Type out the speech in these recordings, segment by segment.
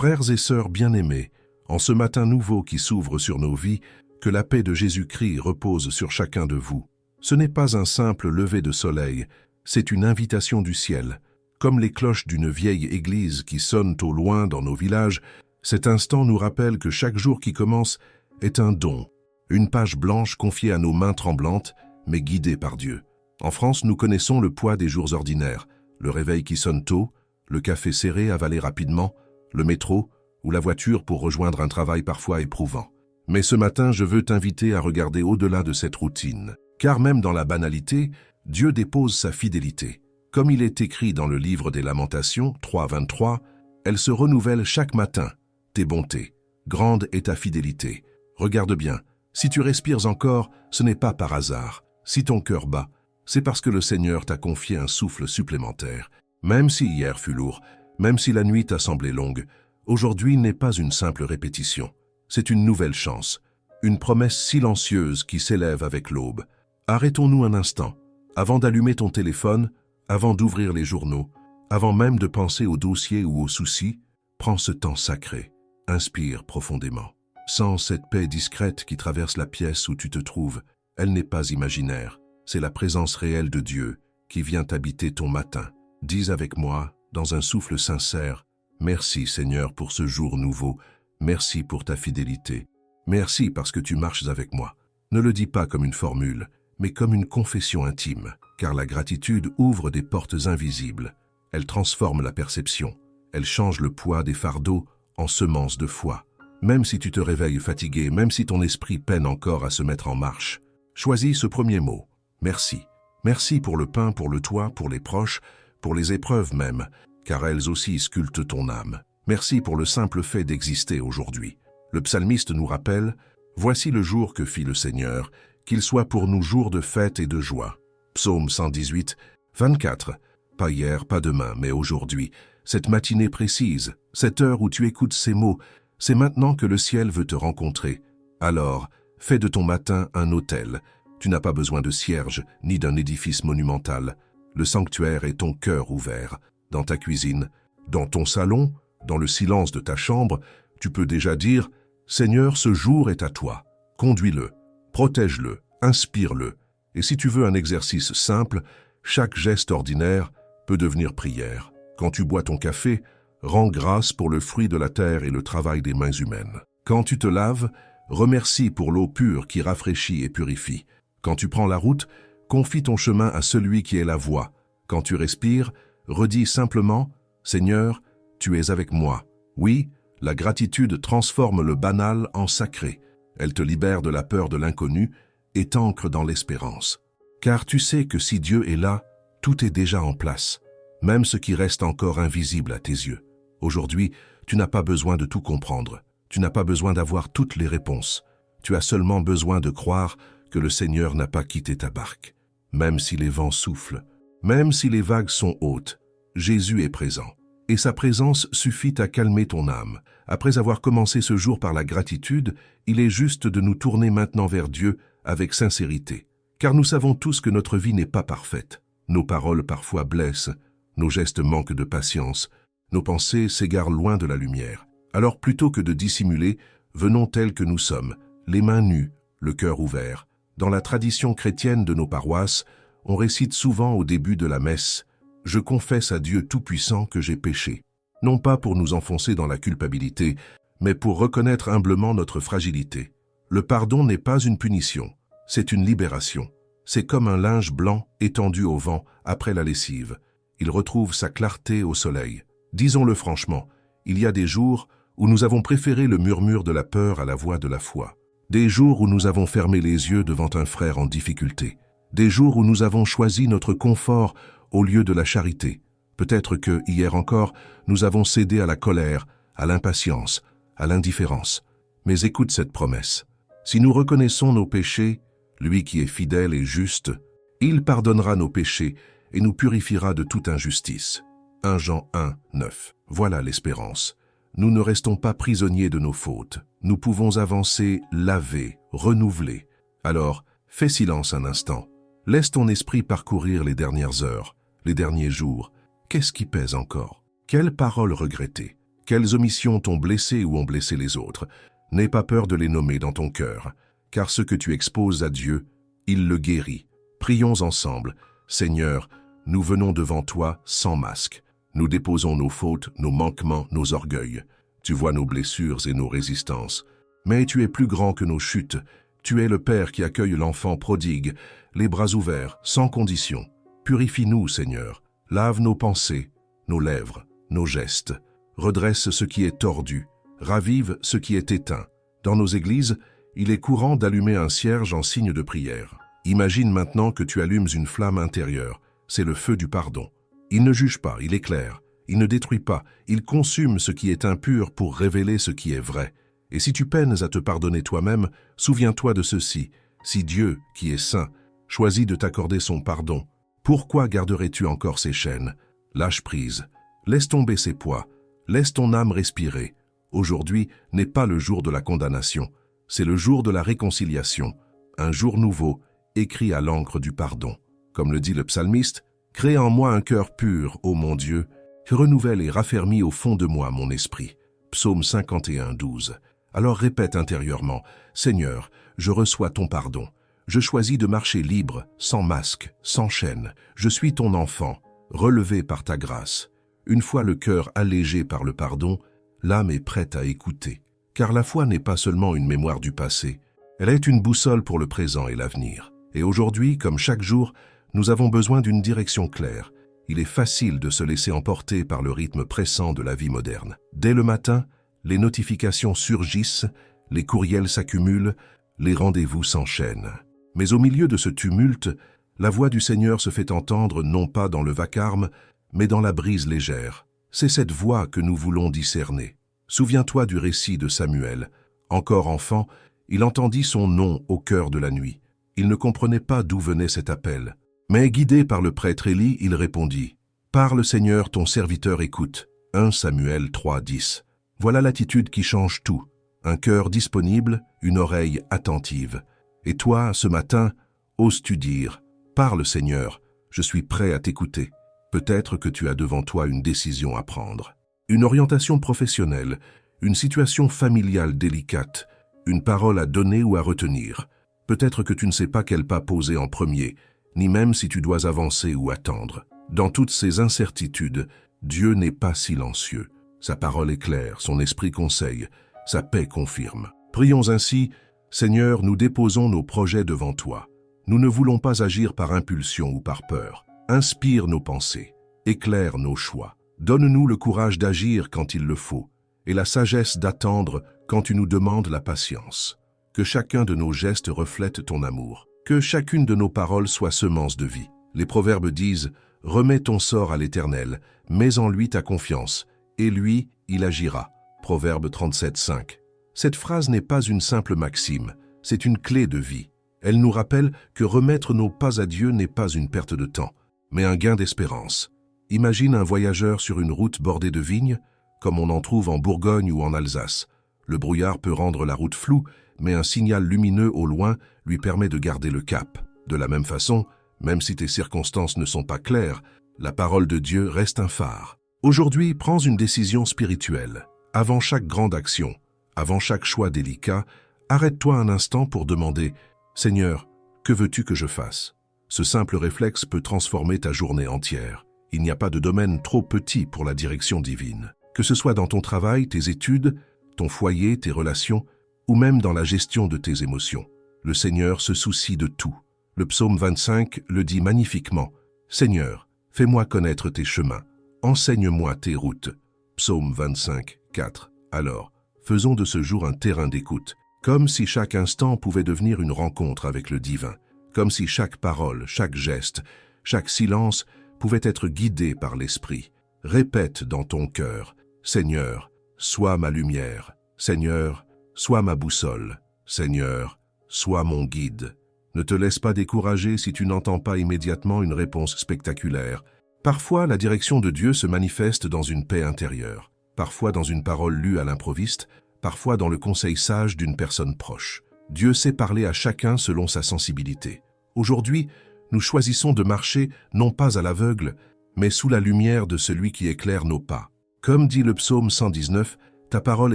Frères et sœurs bien-aimés, en ce matin nouveau qui s'ouvre sur nos vies, que la paix de Jésus-Christ repose sur chacun de vous. Ce n'est pas un simple lever de soleil, c'est une invitation du ciel. Comme les cloches d'une vieille église qui sonnent au loin dans nos villages, cet instant nous rappelle que chaque jour qui commence est un don, une page blanche confiée à nos mains tremblantes, mais guidée par Dieu. En France, nous connaissons le poids des jours ordinaires, le réveil qui sonne tôt, le café serré avalé rapidement, le métro ou la voiture pour rejoindre un travail parfois éprouvant. Mais ce matin, je veux t'inviter à regarder au-delà de cette routine. Car même dans la banalité, Dieu dépose sa fidélité. Comme il est écrit dans le livre des Lamentations, 3:23, « Elle se renouvelle chaque matin, tes bontés. Grande est ta fidélité. Regarde bien, si tu respires encore, ce n'est pas par hasard. Si ton cœur bat, c'est parce que le Seigneur t'a confié un souffle supplémentaire. Même si hier fut lourd, même si la nuit t'a semblé longue, aujourd'hui n'est pas une simple répétition. C'est une nouvelle chance, une promesse silencieuse qui s'élève avec l'aube. Arrêtons-nous un instant, avant d'allumer ton téléphone, avant d'ouvrir les journaux, avant même de penser aux dossiers ou aux soucis, prends ce temps sacré, inspire profondément. Sens cette paix discrète qui traverse la pièce où tu te trouves. Elle n'est pas imaginaire, c'est la présence réelle de Dieu qui vient habiter ton matin. Dis avec moi, dans un souffle sincère, « Merci Seigneur pour ce jour nouveau, merci pour ta fidélité, merci parce que tu marches avec moi. » Ne le dis pas comme une formule, mais comme une confession intime, car la gratitude ouvre des portes invisibles. Elle transforme la perception, elle change le poids des fardeaux en semences de foi. Même si tu te réveilles fatigué, même si ton esprit peine encore à se mettre en marche, choisis ce premier mot, merci. Merci pour le pain, pour le toit, pour les proches, pour les épreuves même, car elles aussi sculptent ton âme. Merci pour le simple fait d'exister aujourd'hui. Le psalmiste nous rappelle, « Voici le jour que fit le Seigneur, qu'il soit pour nous jour de fête et de joie. » Psaume 118, 24. Pas hier, pas demain, mais aujourd'hui. Cette matinée précise, cette heure où tu écoutes ces mots, c'est maintenant que le ciel veut te rencontrer. Alors, fais de ton matin un autel. Tu n'as pas besoin de cierge ni d'un édifice monumental. Le sanctuaire est ton cœur ouvert. Dans ta cuisine, dans ton salon, dans le silence de ta chambre, tu peux déjà dire « Seigneur, ce jour est à toi. Conduis-le, protège-le, inspire-le. » Et si tu veux un exercice simple, chaque geste ordinaire peut devenir prière. Quand tu bois ton café, rends grâce pour le fruit de la terre et le travail des mains humaines. Quand tu te laves, remercie pour l'eau pure qui rafraîchit et purifie. Quand tu prends la route, confie ton chemin à celui qui est la voie. Quand tu respires, redis simplement « Seigneur, tu es avec moi. » Oui, la gratitude transforme le banal en sacré. Elle te libère de la peur de l'inconnu et t'ancre dans l'espérance. Car tu sais que si Dieu est là, tout est déjà en place, même ce qui reste encore invisible à tes yeux. Aujourd'hui, tu n'as pas besoin de tout comprendre. Tu n'as pas besoin d'avoir toutes les réponses. Tu as seulement besoin de croire que le Seigneur n'a pas quitté ta barque. Même si les vents soufflent, même si les vagues sont hautes, Jésus est présent. Et sa présence suffit à calmer ton âme. Après avoir commencé ce jour par la gratitude, il est juste de nous tourner maintenant vers Dieu avec sincérité. Car nous savons tous que notre vie n'est pas parfaite. Nos paroles parfois blessent, nos gestes manquent de patience, nos pensées s'égarent loin de la lumière. Alors plutôt que de dissimuler, venons tels que nous sommes, les mains nues, le cœur ouvert. Dans la tradition chrétienne de nos paroisses, on récite souvent au début de la messe « Je confesse à Dieu Tout-Puissant que j'ai péché », non pas pour nous enfoncer dans la culpabilité, mais pour reconnaître humblement notre fragilité. Le pardon n'est pas une punition, c'est une libération. C'est comme un linge blanc étendu au vent après la lessive. Il retrouve sa clarté au soleil. Disons-le franchement, il y a des jours où nous avons préféré le murmure de la peur à la voix de la foi. Des jours où nous avons fermé les yeux devant un frère en difficulté. Des jours où nous avons choisi notre confort au lieu de la charité. Peut-être que, hier encore, nous avons cédé à la colère, à l'impatience, à l'indifférence. Mais écoute cette promesse. Si nous reconnaissons nos péchés, lui qui est fidèle et juste, il pardonnera nos péchés et nous purifiera de toute injustice. 1 Jean 1, 9. Voilà l'espérance. Nous ne restons pas prisonniers de nos fautes. Nous pouvons avancer, lavés, renouvelés. Alors, fais silence un instant. Laisse ton esprit parcourir les dernières heures, les derniers jours. Qu'est-ce qui pèse encore? Quelle parole regretter? Quelles omissions t'ont blessé ou ont blessé les autres? N'aie pas peur de les nommer dans ton cœur, car ce que tu exposes à Dieu, il le guérit. Prions ensemble. Seigneur, nous venons devant toi sans masque. Nous déposons nos fautes, nos manquements, nos orgueils. Tu vois nos blessures et nos résistances. Mais tu es plus grand que nos chutes. Tu es le Père qui accueille l'enfant prodigue, les bras ouverts, sans condition. Purifie-nous, Seigneur. Lave nos pensées, nos lèvres, nos gestes. Redresse ce qui est tordu. Ravive ce qui est éteint. Dans nos églises, il est courant d'allumer un cierge en signe de prière. Imagine maintenant que tu allumes une flamme intérieure. C'est le feu du pardon. Il ne juge pas, il éclaire. Il ne détruit pas, il consume ce qui est impur pour révéler ce qui est vrai. Et si tu peines à te pardonner toi-même, souviens-toi de ceci. Si Dieu, qui est saint, choisit de t'accorder son pardon, pourquoi garderais-tu encore ses chaînes? Lâche prise. Laisse tomber ses poids. Laisse ton âme respirer. Aujourd'hui n'est pas le jour de la condamnation. C'est le jour de la réconciliation. Un jour nouveau, écrit à l'encre du pardon. Comme le dit le psalmiste, « Crée en moi un cœur pur, ô mon Dieu, renouvelle et raffermis au fond de moi mon esprit. » Psaume 51, 12. Alors répète intérieurement, « Seigneur, je reçois ton pardon. Je choisis de marcher libre, sans masque, sans chaîne. Je suis ton enfant, relevé par ta grâce. » Une fois le cœur allégé par le pardon, l'âme est prête à écouter. Car la foi n'est pas seulement une mémoire du passé, elle est une boussole pour le présent et l'avenir. Et aujourd'hui, comme chaque jour, nous avons besoin d'une direction claire. Il est facile de se laisser emporter par le rythme pressant de la vie moderne. Dès le matin, les notifications surgissent, les courriels s'accumulent, les rendez-vous s'enchaînent. Mais au milieu de ce tumulte, la voix du Seigneur se fait entendre non pas dans le vacarme, mais dans la brise légère. C'est cette voix que nous voulons discerner. Souviens-toi du récit de Samuel. Encore enfant, il entendit son nom au cœur de la nuit. Il ne comprenait pas d'où venait cet appel. Mais guidé par le prêtre Élie, il répondit « Parle Seigneur, ton serviteur écoute. » 1 Samuel 3, 10. Voilà l'attitude qui change tout. Un cœur disponible, une oreille attentive. Et toi, ce matin, oses-tu dire « Parle Seigneur, je suis prêt à t'écouter. » Peut-être que tu as devant toi une décision à prendre. Une orientation professionnelle, une situation familiale délicate, une parole à donner ou à retenir. Peut-être que tu ne sais pas quel pas poser en premier, ni même si tu dois avancer ou attendre. Dans toutes ces incertitudes, Dieu n'est pas silencieux. Sa parole est claire, son esprit conseille, sa paix confirme. Prions ainsi, Seigneur, nous déposons nos projets devant toi. Nous ne voulons pas agir par impulsion ou par peur. Inspire nos pensées, éclaire nos choix. Donne-nous le courage d'agir quand il le faut, et la sagesse d'attendre quand tu nous demandes la patience. Que chacun de nos gestes reflète ton amour. Que chacune de nos paroles soit semence de vie. Les proverbes disent « Remets ton sort à l'Éternel, mets en lui ta confiance, et lui, il agira. » Proverbe 37, 5. Cette phrase n'est pas une simple maxime, c'est une clé de vie. Elle nous rappelle que remettre nos pas à Dieu n'est pas une perte de temps, mais un gain d'espérance. Imagine un voyageur sur une route bordée de vignes, comme on en trouve en Bourgogne ou en Alsace. Le brouillard peut rendre la route floue, mais un signal lumineux au loin lui permet de garder le cap. De la même façon, même si tes circonstances ne sont pas claires, la parole de Dieu reste un phare. Aujourd'hui, prends une décision spirituelle. Avant chaque grande action, avant chaque choix délicat, arrête-toi un instant pour demander « Seigneur, que veux-tu que je fasse ?» Ce simple réflexe peut transformer ta journée entière. Il n'y a pas de domaine trop petit pour la direction divine. Que ce soit dans ton travail, tes études, ton foyer, tes relations, ou même dans la gestion de tes émotions. Le Seigneur se soucie de tout. Le psaume 25 le dit magnifiquement. « Seigneur, fais-moi connaître tes chemins. Enseigne-moi tes routes. » Psaume 25, 4. Alors, faisons de ce jour un terrain d'écoute, comme si chaque instant pouvait devenir une rencontre avec le divin, comme si chaque parole, chaque geste, chaque silence pouvait être guidé par l'Esprit. Répète dans ton cœur, « Seigneur, sois ma lumière. Seigneur, sois ma boussole. Seigneur, sois mon guide. » Ne te laisse pas décourager si tu n'entends pas immédiatement une réponse spectaculaire. Parfois, la direction de Dieu se manifeste dans une paix intérieure, parfois dans une parole lue à l'improviste, parfois dans le conseil sage d'une personne proche. Dieu sait parler à chacun selon sa sensibilité. Aujourd'hui, nous choisissons de marcher non pas à l'aveugle, mais sous la lumière de celui qui éclaire nos pas. Comme dit le psaume 119, ta parole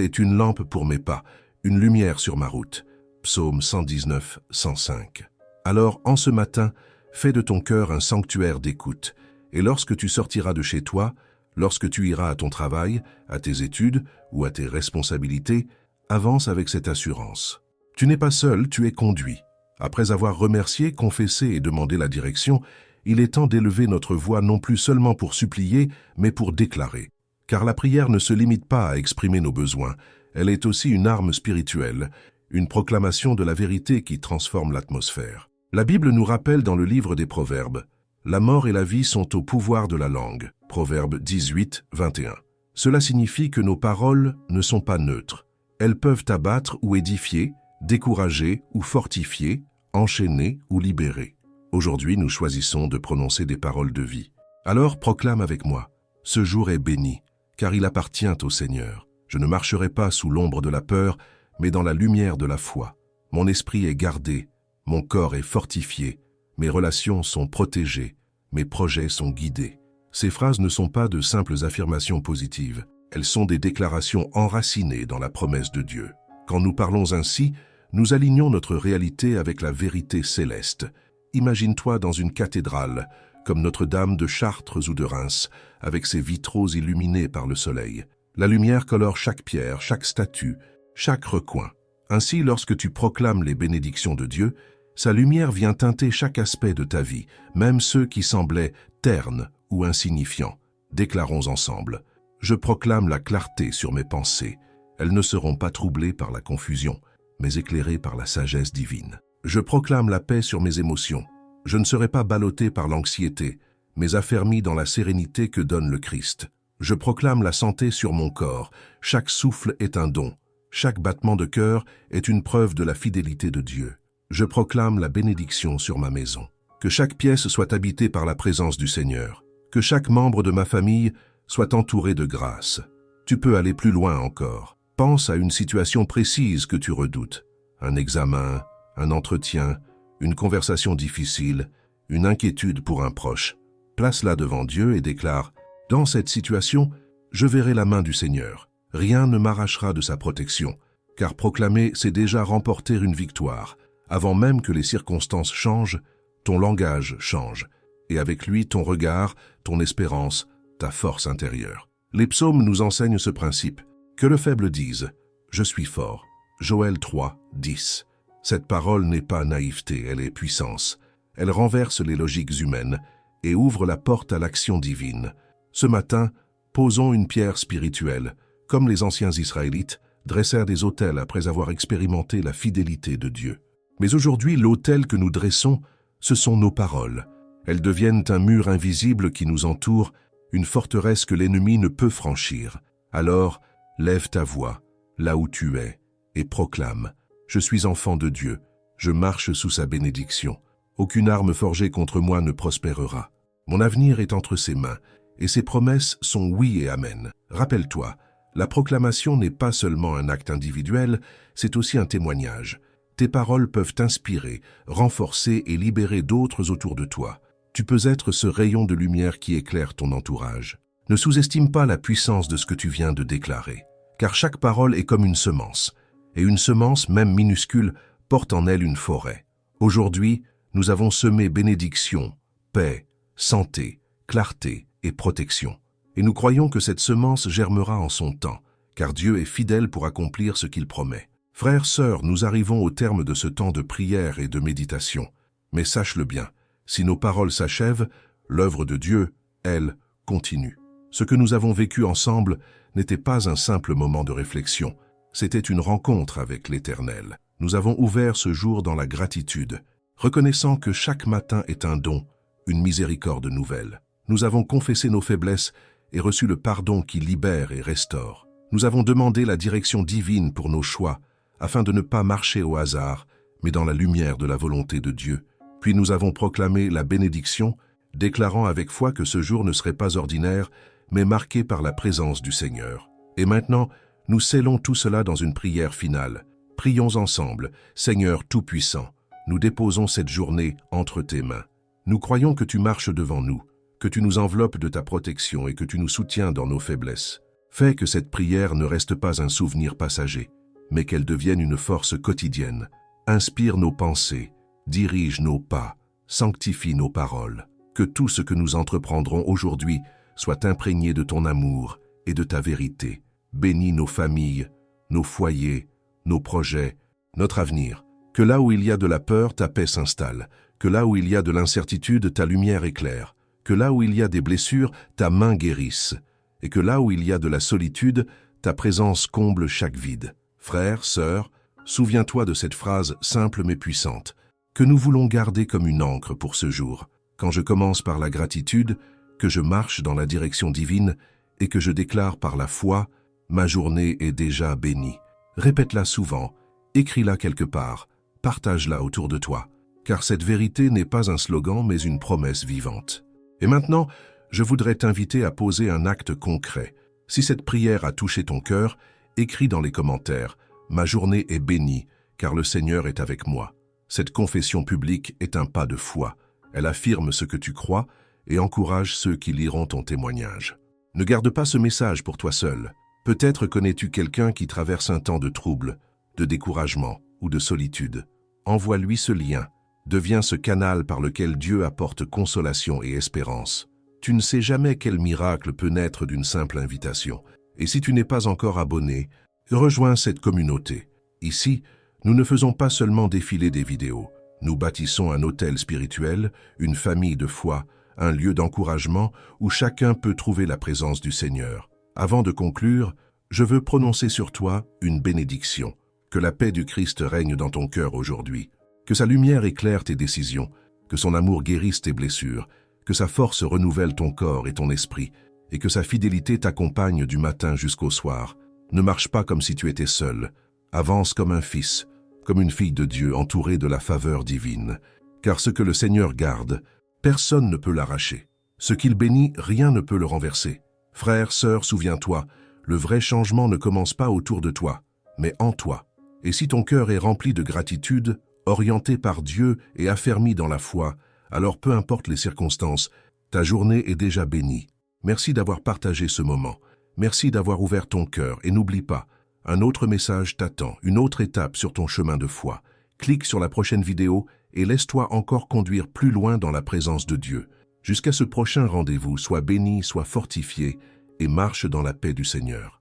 est une lampe pour mes pas, une lumière sur ma route. Psaume 119, 105. Alors, en ce matin, fais de ton cœur un sanctuaire d'écoute, et lorsque tu sortiras de chez toi, lorsque tu iras à ton travail, à tes études ou à tes responsabilités, avance avec cette assurance. Tu n'es pas seul, tu es conduit. Après avoir remercié, confessé et demandé la direction, il est temps d'élever notre voix non plus seulement pour supplier, mais pour déclarer. Car la prière ne se limite pas à exprimer nos besoins, elle est aussi une arme spirituelle, une proclamation de la vérité qui transforme l'atmosphère. La Bible nous rappelle dans le livre des Proverbes, « La mort et la vie sont au pouvoir de la langue » Proverbe 18, 21. Cela signifie que nos paroles ne sont pas neutres. Elles peuvent abattre ou édifier, décourager ou fortifier, enchaîner ou libérer. Aujourd'hui, nous choisissons de prononcer des paroles de vie. Alors proclame avec moi, « Ce jour est béni, car il appartient au Seigneur. Je ne marcherai pas sous l'ombre de la peur, mais dans la lumière de la foi. Mon esprit est gardé, mon corps est fortifié, mes relations sont protégées, mes projets sont guidés. » Ces phrases ne sont pas de simples affirmations positives, elles sont des déclarations enracinées dans la promesse de Dieu. Quand nous parlons ainsi, nous alignons notre réalité avec la vérité céleste. Imagine-toi dans une cathédrale, comme Notre-Dame de Chartres ou de Reims, avec ses vitraux illuminés par le soleil. La lumière colore chaque pierre, chaque statue, chaque recoin. Ainsi, lorsque tu proclames les bénédictions de Dieu, sa lumière vient teinter chaque aspect de ta vie, même ceux qui semblaient ternes ou insignifiants. Déclarons ensemble. Je proclame la clarté sur mes pensées. Elles ne seront pas troublées par la confusion, mais éclairées par la sagesse divine. Je proclame la paix sur mes émotions. Je ne serai pas ballotté par l'anxiété, mais affermi dans la sérénité que donne le Christ. Je proclame la santé sur mon corps. Chaque souffle est un don. Chaque battement de cœur est une preuve de la fidélité de Dieu. Je proclame la bénédiction sur ma maison. Que chaque pièce soit habitée par la présence du Seigneur. Que chaque membre de ma famille soit entouré de grâce. Tu peux aller plus loin encore. Pense à une situation précise que tu redoutes. Un examen, un entretien, une conversation difficile, une inquiétude pour un proche. Place-la devant Dieu et déclare « Dans cette situation, je verrai la main du Seigneur. Rien ne m'arrachera de sa protection, car proclamer, c'est déjà remporter une victoire. Avant même que les circonstances changent, ton langage change, et avec lui ton regard, ton espérance, ta force intérieure. » Les psaumes nous enseignent ce principe. Que le faible dise « Je suis fort ». Joël 3, 10. Cette parole n'est pas naïveté, elle est puissance. Elle renverse les logiques humaines et ouvre la porte à l'action divine. Ce matin, posons une pierre spirituelle. Comme les anciens Israélites, dressèrent des autels après avoir expérimenté la fidélité de Dieu. Mais aujourd'hui, l'autel que nous dressons, ce sont nos paroles. Elles deviennent un mur invisible qui nous entoure, une forteresse que l'ennemi ne peut franchir. Alors, lève ta voix, là où tu es, et proclame « Je suis enfant de Dieu, je marche sous sa bénédiction. Aucune arme forgée contre moi ne prospérera. Mon avenir est entre ses mains, et ses promesses sont oui et amen. » Rappelle-toi, la proclamation n'est pas seulement un acte individuel, c'est aussi un témoignage. Tes paroles peuvent inspirer, renforcer et libérer d'autres autour de toi. Tu peux être ce rayon de lumière qui éclaire ton entourage. Ne sous-estime pas la puissance de ce que tu viens de déclarer, car chaque parole est comme une semence, et une semence, même minuscule, porte en elle une forêt. Aujourd'hui, nous avons semé bénédiction, paix, santé, clarté et protection. Et nous croyons que cette semence germera en son temps, car Dieu est fidèle pour accomplir ce qu'il promet. Frères, sœurs, nous arrivons au terme de ce temps de prière et de méditation. Mais sache-le bien, si nos paroles s'achèvent, l'œuvre de Dieu, elle, continue. Ce que nous avons vécu ensemble n'était pas un simple moment de réflexion, c'était une rencontre avec l'Éternel. Nous avons ouvert ce jour dans la gratitude, reconnaissant que chaque matin est un don, une miséricorde nouvelle. Nous avons confessé nos faiblesses et reçu le pardon qui libère et restaure. Nous avons demandé la direction divine pour nos choix, afin de ne pas marcher au hasard, mais dans la lumière de la volonté de Dieu. Puis nous avons proclamé la bénédiction, déclarant avec foi que ce jour ne serait pas ordinaire, mais marqué par la présence du Seigneur. Et maintenant, nous scellons tout cela dans une prière finale. Prions ensemble, Seigneur Tout-Puissant, nous déposons cette journée entre tes mains. Nous croyons que tu marches devant nous, que tu nous enveloppes de ta protection et que tu nous soutiens dans nos faiblesses. Fais que cette prière ne reste pas un souvenir passager, mais qu'elle devienne une force quotidienne. Inspire nos pensées, dirige nos pas, sanctifie nos paroles. Que tout ce que nous entreprendrons aujourd'hui soit imprégné de ton amour et de ta vérité. Bénis nos familles, nos foyers, nos projets, notre avenir. Que là où il y a de la peur, ta paix s'installe. Que là où il y a de l'incertitude, ta lumière éclaire. Que là où il y a des blessures, ta main guérisse. Et que là où il y a de la solitude, ta présence comble chaque vide. Frères, sœurs, souviens-toi de cette phrase simple mais puissante, que nous voulons garder comme une encre pour ce jour. Quand je commence par la gratitude, que je marche dans la direction divine et que je déclare par la foi, ma journée est déjà bénie. Répète-la souvent, écris-la quelque part, partage-la autour de toi, car cette vérité n'est pas un slogan mais une promesse vivante. Et maintenant, je voudrais t'inviter à poser un acte concret. Si cette prière a touché ton cœur, écris dans les commentaires « Ma journée est bénie, car le Seigneur est avec moi ». Cette confession publique est un pas de foi. Elle affirme ce que tu crois et encourage ceux qui liront ton témoignage. Ne garde pas ce message pour toi seul. Peut-être connais-tu quelqu'un qui traverse un temps de trouble, de découragement ou de solitude. Envoie-lui ce lien. Deviens ce canal par lequel Dieu apporte consolation et espérance. Tu ne sais jamais quel miracle peut naître d'une simple invitation. Et si tu n'es pas encore abonné, rejoins cette communauté. Ici, nous ne faisons pas seulement défiler des vidéos. Nous bâtissons un hôtel spirituel, une famille de foi, un lieu d'encouragement où chacun peut trouver la présence du Seigneur. Avant de conclure, je veux prononcer sur toi une bénédiction. Que la paix du Christ règne dans ton cœur aujourd'hui. Que sa lumière éclaire tes décisions. Que son amour guérisse tes blessures. Que sa force renouvelle ton corps et ton esprit. Et que sa fidélité t'accompagne du matin jusqu'au soir. Ne marche pas comme si tu étais seul. Avance comme un fils, comme une fille de Dieu entourée de la faveur divine. Car ce que le Seigneur garde, personne ne peut l'arracher. Ce qu'il bénit, rien ne peut le renverser. Frère, sœur, souviens-toi, le vrai changement ne commence pas autour de toi, mais en toi. Et si ton cœur est rempli de gratitude, orienté par Dieu et affermi dans la foi, alors peu importe les circonstances, ta journée est déjà bénie. Merci d'avoir partagé ce moment. Merci d'avoir ouvert ton cœur et n'oublie pas, un autre message t'attend, une autre étape sur ton chemin de foi. Clique sur la prochaine vidéo et laisse-toi encore conduire plus loin dans la présence de Dieu. Jusqu'à ce prochain rendez-vous, sois béni, sois fortifié et marche dans la paix du Seigneur.